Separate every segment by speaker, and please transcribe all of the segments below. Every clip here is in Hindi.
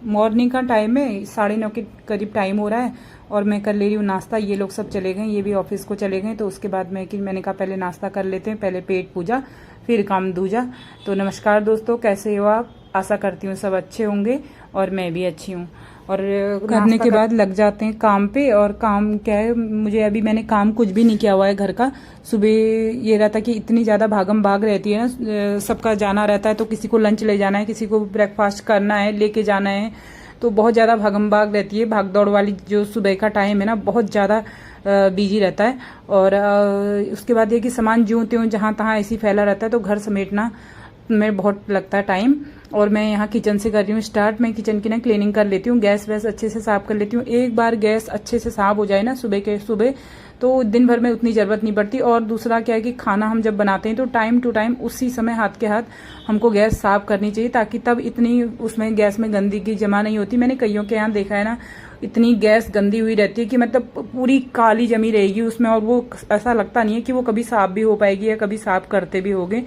Speaker 1: मॉर्निंग का टाइम है, 9:30 के करीब टाइम हो रहा है और मैं कर ले रही हूँ नाश्ता। ये लोग सब चले गए, ये भी ऑफिस को चले गए, तो उसके बाद मैंने कहा पहले नाश्ता कर लेते हैं, पहले पेट पूजा फिर काम दूजा। तो नमस्कार दोस्तों, कैसे हो आप? आशा करती हूँ सब अच्छे होंगे और मैं भी अच्छी हूँ। और करने के बाद लग जाते हैं काम पे। और काम क्या है, मुझे अभी मैंने काम कुछ भी नहीं किया हुआ है घर का। सुबह ये रहता कि इतनी ज़्यादा भागम भाग रहती है ना, सबका जाना रहता है, तो किसी को लंच ले जाना है, किसी को ब्रेकफास्ट करना है, लेके जाना है, तो बहुत ज़्यादा भागम भाग रहती है। भाग दौड़ वाली जो सुबह का टाइम है ना, बहुत ज़्यादा बिजी रहता है। और उसके बाद ये कि सामान ज्यों त्यों जहाँ तहाँ ऐसी फैला रहता है, तो घर समेटना में बहुत लगता है टाइम। और मैं यहाँ किचन से कर रही हूँ स्टार्ट। मैं किचन की ना क्लीनिंग कर लेती हूँ, गैस वैस अच्छे से साफ कर लेती हूँ। एक बार गैस अच्छे से साफ हो जाए ना सुबह के सुबह, तो दिन भर में उतनी ज़रूरत नहीं पड़ती। और दूसरा क्या है कि खाना हम जब बनाते हैं तो टाइम टू टाइम उसी समय हाथ के हाथ हमको गैस साफ करनी चाहिए, ताकि तब इतनी उसमें गैस में गंदगी जमा नहीं होती। मैंने कईयों के यहाँ देखा है ना, इतनी गैस गंदी हुई रहती है कि मतलब पूरी काली जमी रहेगी उसमें, और वो ऐसा लगता नहीं है कि वो कभी साफ भी हो पाएगी या कभी साफ करते भी होंगे।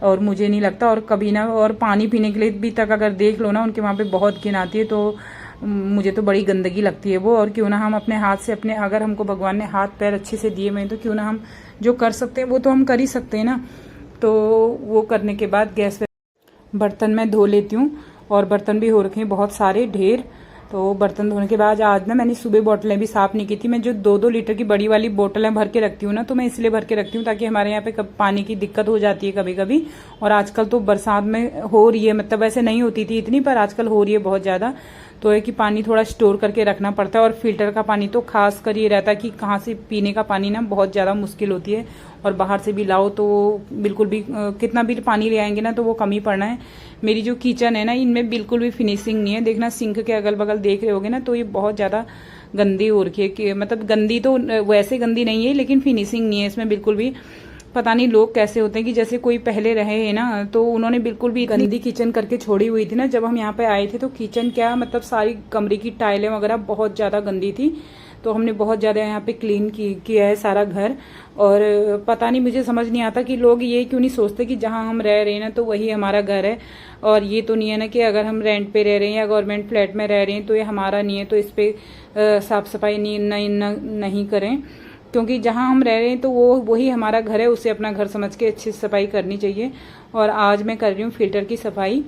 Speaker 1: और मुझे नहीं लगता। और कभी ना, और पानी पीने के लिए भी तक अगर देख लो ना, उनके वहाँ पे बहुत घिन आती है। तो मुझे तो बड़ी गंदगी लगती है वो। और क्यों ना हम अपने हाथ से अपने, अगर हमको भगवान ने हाथ पैर अच्छे से दिए हुए हैं, तो क्यों ना हम जो कर सकते हैं वो तो हम कर ही सकते हैं ना। तो वो करने के बाद गैस बर्तन मैं धो लेती हूँ। और बर्तन भी हो रखे हैं बहुत सारे ढेर। तो बर्तन धोने के बाद आज ना मैंने सुबह बोतलें भी साफ़ नहीं की थी। मैं जो 2-2 लीटर की बड़ी वाली बोतलें भर के रखती हूँ ना, तो मैं इसलिए भर के रखती हूँ ताकि हमारे यहाँ पे पानी की दिक्कत हो जाती है कभी कभी। और आजकल तो बरसात में हो रही है, मतलब वैसे नहीं होती थी इतनी, पर आजकल हो रही है बहुत ज़्यादा। तो है कि पानी थोड़ा स्टोर करके रखना पड़ता है। और फिल्टर का पानी तो खास कर ये रहता है कि कहाँ से पीने का पानी ना बहुत ज़्यादा मुश्किल होती है। और बाहर से भी लाओ तो बिल्कुल भी कितना भी पानी ले आएंगे ना, तो वो कम ही पड़ना है। मेरी जो किचन है ना, इनमें बिल्कुल भी फिनिशिंग नहीं है। देखना सिंक के अगल बगल देख रहे होगे ना, तो ये बहुत ज़्यादा गंदी हो रखी है। कि मतलब गंदी तो वैसे गंदी नहीं है, लेकिन फिनिशिंग नहीं है इसमें बिल्कुल भी। पता नहीं लोग कैसे होते हैं कि जैसे कोई पहले रहे हैं ना, तो उन्होंने बिल्कुल भी गंदी किचन करके छोड़ी हुई थी ना। जब हम यहाँ पे आए थे तो किचन क्या, मतलब सारी कमरे की टाइलें वगैरह बहुत ज़्यादा गंदी थी। तो हमने बहुत ज़्यादा यहाँ पे क्लीन किया है सारा घर। और पता नहीं, मुझे समझ नहीं आता कि लोग ये क्यों नहीं सोचते कि जहाँ हम रह रहे हैं ना, तो वही हमारा घर है। और ये तो नहीं है ना कि अगर हम रेंट पे रह रहे हैं या गवर्नमेंट फ्लैट में रह रहे हैं तो ये हमारा नहीं है, तो इस पर साफ सफाई नहीं करें। क्योंकि जहाँ हम रह रहे हैं तो वही हमारा घर है, उसे अपना घर समझ के अच्छी सफाई करनी चाहिए। और आज मैं कर रही हूँ फिल्टर की सफाई।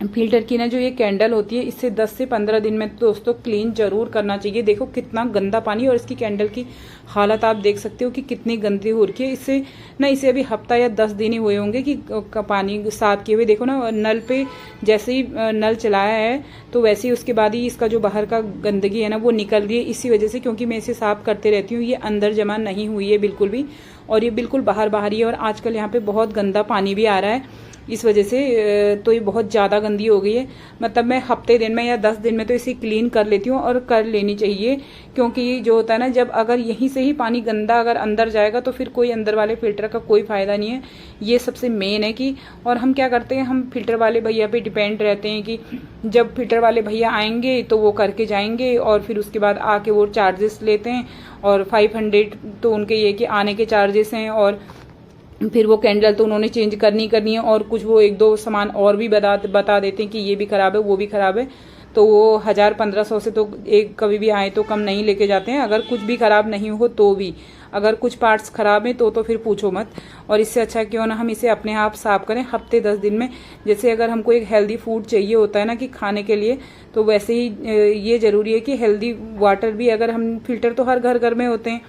Speaker 1: फिल्टर की ना जो ये कैंडल होती है, इससे 10 से 15 दिन में दोस्तों क्लीन जरूर करना चाहिए। देखो कितना गंदा पानी, और इसकी कैंडल की हालत आप देख सकते हो कि कितनी गंदी हो रखी है। इससे ना, इसे अभी हफ्ता या 10 दिन ही हुए होंगे कि पानी साफ किए हुए। देखो ना, नल पे जैसे ही नल चलाया है तो वैसे ही उसके बाद ही इसका जो बाहर का गंदगी है ना, वो निकल रही है इसी वजह से, क्योंकि मैं इसे साफ करते रहती हूँ। ये अंदर जमा नहीं हुई है बिल्कुल भी, और ये बिल्कुल बाहर ही है। और आजकल यहाँ पे बहुत गंदा पानी भी आ रहा है इस वजह से, तो ये बहुत ज़्यादा गंदी हो गई है। मतलब मैं हफ्ते दिन में या 10 दिन में तो इसे क्लीन कर लेती हूँ, और कर लेनी चाहिए। क्योंकि जो होता है ना, जब अगर यहीं से ही पानी गंदा अगर अंदर जाएगा तो फिर कोई अंदर वाले फिल्टर का कोई फ़ायदा नहीं है। ये सबसे मेन है कि, और हम क्या करते हैं, हम फिल्टर वाले भैया पे डिपेंड रहते हैं कि जब फिल्टर वाले भैया आएंगे तो वो करके जाएंगे, और फिर उसके बाद आके वो चार्जेस लेते हैं। और 500 तो उनके ये कि आने के चार्जेस हैं। और फिर वो कैंडल तो उन्होंने चेंज करनी है, और कुछ वो 1-2 सामान और भी बता देते हैं कि ये भी ख़राब है वो भी ख़राब है। तो वो 1000-1500 से तो एक कभी भी आए तो कम नहीं लेके जाते हैं, अगर कुछ भी ख़राब नहीं हो तो भी। अगर कुछ पार्ट्स ख़राब हैं तो फिर पूछो मत। और इससे अच्छा क्यों ना हम इसे अपने आप साफ करें हफ्ते 10 दिन में। जैसे अगर हमको एक हेल्दी फूड चाहिए होता है ना कि खाने के लिए, तो वैसे ही ये ज़रूरी है कि हेल्दी वाटर भी, अगर हम फिल्टर तो हर घर में होते हैं,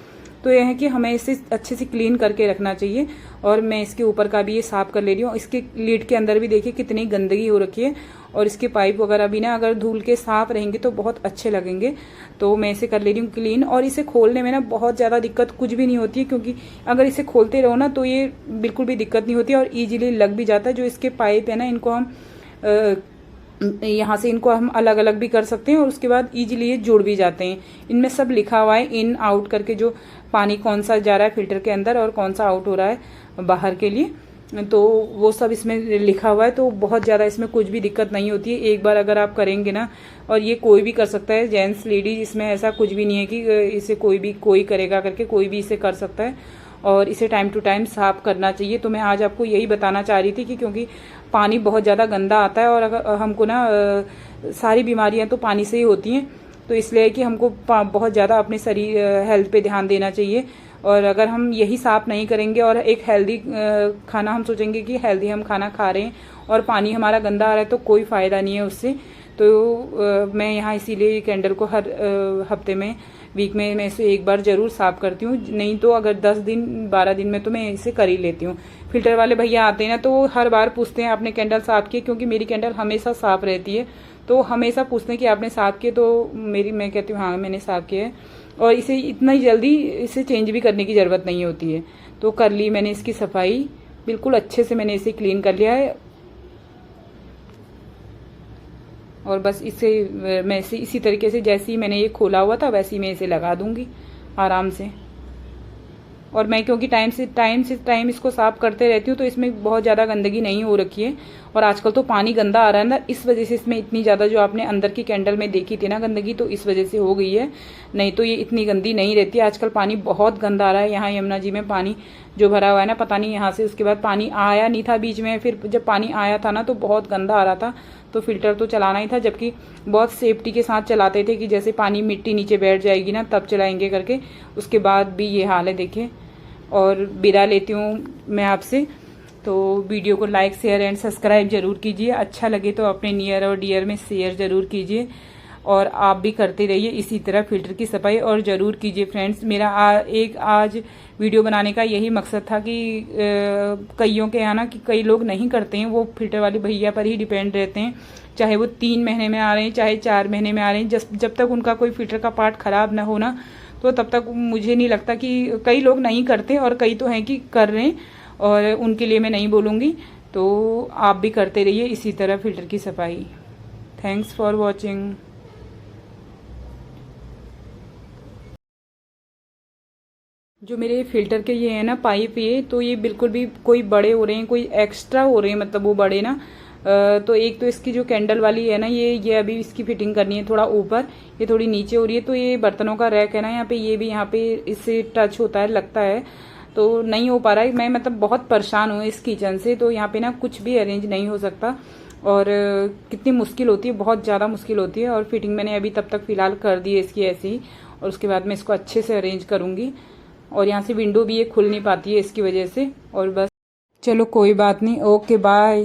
Speaker 1: तो यह है कि हमें इसे अच्छे से क्लीन करके रखना चाहिए। और मैं इसके ऊपर का भी ये साफ कर ले रही हूँ। इसके लीड के अंदर भी देखिए कितनी गंदगी हो रखी है। और इसके पाइप वगैरह भी ना, अगर धूल के साफ रहेंगे तो बहुत अच्छे लगेंगे। तो मैं इसे कर ले रही हूँ क्लीन। और इसे खोलने में ना बहुत ज़्यादा दिक्कत कुछ भी नहीं होती है, क्योंकि अगर इसे खोलते रहो ना तो ये बिल्कुल भी दिक्कत नहीं होती है, और ईजिली लग भी जाता है। जो इसके पाइप है ना, इनको हम यहाँ से इनको हम अलग अलग भी कर सकते हैं, और उसके बाद इजीली ये जुड़ भी जाते हैं। इनमें सब लिखा हुआ है इन आउट करके, जो पानी कौन सा जा रहा है फिल्टर के अंदर और कौन सा आउट हो रहा है बाहर के लिए, तो वो सब इसमें लिखा हुआ है। तो बहुत ज़्यादा इसमें कुछ भी दिक्कत नहीं होती है। एक बार अगर आप करेंगे ना, और ये कोई भी कर सकता है, जेंट्स लेडीज, इसमें ऐसा कुछ भी नहीं है कि इसे कोई करेगा करके, कोई भी इसे कर सकता है। और इसे टाइम टू टाइम साफ करना चाहिए। तो मैं आज आपको यही बताना चाह रही थी कि क्योंकि पानी बहुत ज़्यादा गंदा आता है और अगर हमको ना सारी बीमारियां तो पानी से ही होती हैं, तो इसलिए कि हमको बहुत ज़्यादा अपने शरीर हेल्थ पे ध्यान देना चाहिए। और अगर हम यही साफ नहीं करेंगे और एक हेल्दी खाना हम सोचेंगे कि हेल्दी हम खाना खा रहे हैं और पानी हमारा गंदा आ रहा है, तो कोई फ़ायदा नहीं है उससे। तो मैं यहाँ इसीलिए कैंडल को हर हफ्ते में, वीक में मैं इसे एक बार ज़रूर साफ़ करती हूँ। नहीं तो अगर 10 दिन 12 दिन में तो मैं इसे कर ही लेती हूँ। फिल्टर वाले भैया आते हैं ना, तो वो हर बार पूछते हैं आपने कैंडल साफ़ की, क्योंकि मेरी कैंडल हमेशा साफ़ रहती है। तो हमेशा पूछते हैं कि आपने साफ़ किए, तो मैं कहती हूँ हाँ मैंने साफ़ किया है। और इसे इतना ही जल्दी इसे चेंज भी करने की ज़रूरत नहीं होती है। तो कर ली मैंने इसकी सफाई, बिल्कुल अच्छे से मैंने इसे क्लीन कर लिया है। और बस इसे मैं इसी तरीके से जैसे ही मैंने ये खोला हुआ था वैसे ही मैं इसे लगा दूंगी आराम से। और मैं क्योंकि टाइम से टाइम इसको साफ करते रहती हूँ, तो इसमें बहुत ज़्यादा गंदगी नहीं हो रखी है। और आजकल तो पानी गंदा आ रहा है ना, इस वजह से इसमें इतनी ज़्यादा जो आपने अंदर की कैंडल में देखी थी ना गंदगी, तो इस वजह से हो गई है। नहीं तो ये इतनी गंदी नहीं रहती। आजकल पानी बहुत गंदा आ रहा है। यहाँ यमुना जी में पानी जो भरा हुआ है ना, पता नहीं यहाँ से उसके बाद पानी आया नहीं था बीच में। फिर जब पानी आया था ना तो बहुत गंदा आ रहा था, तो फिल्टर तो चलाना ही था। जबकि बहुत सेफ्टी के साथ चलाते थे कि जैसे पानी मिट्टी नीचे बैठ जाएगी ना तब चलाएंगे करके, उसके बाद भी ये हाल है देखिए। और विदा लेती हूँ मैं आपसे। तो वीडियो को लाइक शेयर एंड सब्सक्राइब जरूर कीजिए। अच्छा लगे तो अपने नियर और डियर में शेयर जरूर कीजिए। और आप भी करते रहिए इसी तरह फिल्टर की सफाई और ज़रूर कीजिए फ्रेंड्स। मेरा आज वीडियो बनाने का यही मकसद था कि कईयों के यहाँ ना कि कई लोग नहीं करते हैं, वो फिल्टर वाले भैया पर ही डिपेंड रहते हैं। चाहे वो 3 महीने में आ रहे हैं, चाहे 4 महीने में आ रहे हैं, जब तक उनका कोई फिल्टर का पार्ट ख़राब ना हो ना, तो तब तक मुझे नहीं लगता कि कई लोग नहीं करते और कई तो हैं कि कर रहे हैं, और उनके लिए मैं नहीं बोलूँगी। तो आप भी करते रहिए इसी तरह फिल्टर की सफाई। Thanks for watching. जो मेरे फिल्टर के ये है ना पाइप, ये तो ये बिल्कुल भी कोई बड़े हो रहे हैं, कोई एक्स्ट्रा हो रहे हैं, मतलब वो बड़े ना। तो एक तो इसकी जो कैंडल वाली है ना, ये अभी इसकी फिटिंग करनी है थोड़ा ऊपर, ये थोड़ी नीचे हो रही है। तो ये बर्तनों का रैक है ना यहाँ पे, ये भी यहाँ पे इससे टच होता है लगता है, तो नहीं हो पा रहा है। मैं मतलब बहुत परेशान हूँ इस किचन से। तो यहाँ पे ना कुछ भी अरेंज नहीं हो सकता, और कितनी मुश्किल होती है, बहुत ज़्यादा मुश्किल होती है। और फिटिंग मैंने अभी तब तक फ़िलहाल कर दी है इसकी ऐसे ही, और उसके बाद मैं इसको अच्छे से अरेंज करूँगी। और यहाँ से विंडो भी ये खुल नहीं पाती है इसकी वजह से। और बस चलो कोई बात नहीं, ओके बाय।